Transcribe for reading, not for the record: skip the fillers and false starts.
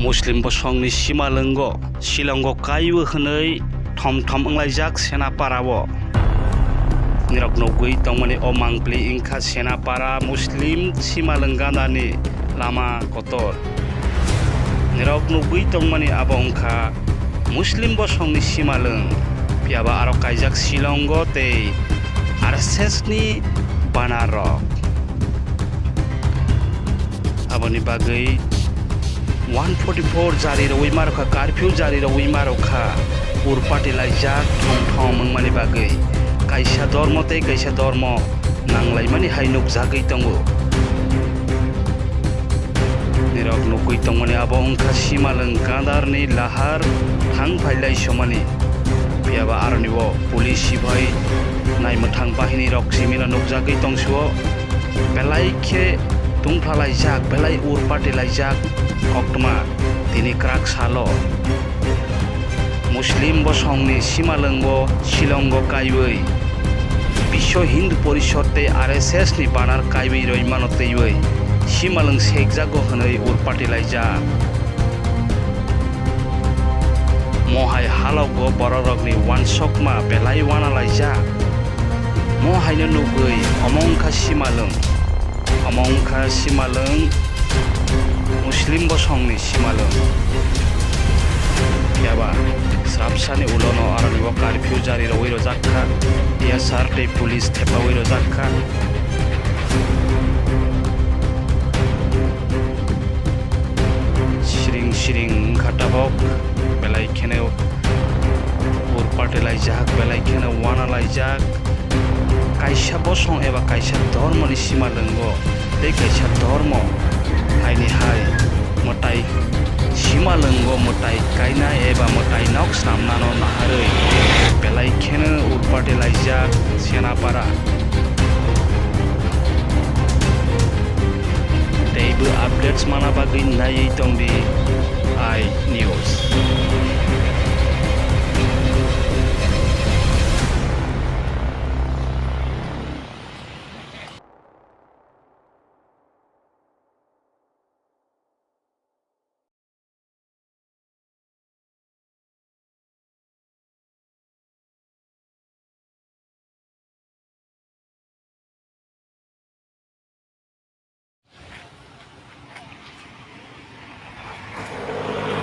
Muslim bosongni Simalwng Shilongo kayu henei Thomthom Senapara wo nirok nogui tongmani o mangpli ingkha Senapara Muslim Simalwng ganani lama kotor nirok nogui tongmani abo ongkha Muslim bosongni Simalwng piaba aro kaijak Shilongo tei RSS ni banar rok aboni bagui 144 jari roi marokha curfew jari roi marokha urpati laijak Thomthom mani bagui kaisa dormo tei kaisa dormo nanglaimani hainuk jagui tongo nirok nukui tongmani abo ongkha Simalwng gandarni lahar thang phailai somani piaba aroni wo police sibai naimthang bahini rok simila nukjagui tongsuo belai khe tungphlajak belai urpati laijak koktoma tini krak salo Muslim bosongni Simalwng Shilongo kaiwei Bisho Hindu Porishod tei RSS ni banar kaiwei roi mano teiwei Simalwng sekjago henei urpati laijak mohai halogo bororokni wansokma belai wana laijak mohaino nugui omongkha Simalwng Muslim bosongni Simalwng yaba srapsani ulono arani wo curfew jari roi rojakha ya sarte police thepawei rojakha siring khatabok belai khene urpati laijak belai khene wana laijak kaisa bosong eba kaisa dharma ni Simalwng tei kaisa dharma haini hai motai Simalwng motai kaina eba motai nok samnano naharoi belai khene urpati laijak Senapara teibo updates mana bagui nai tongdi I news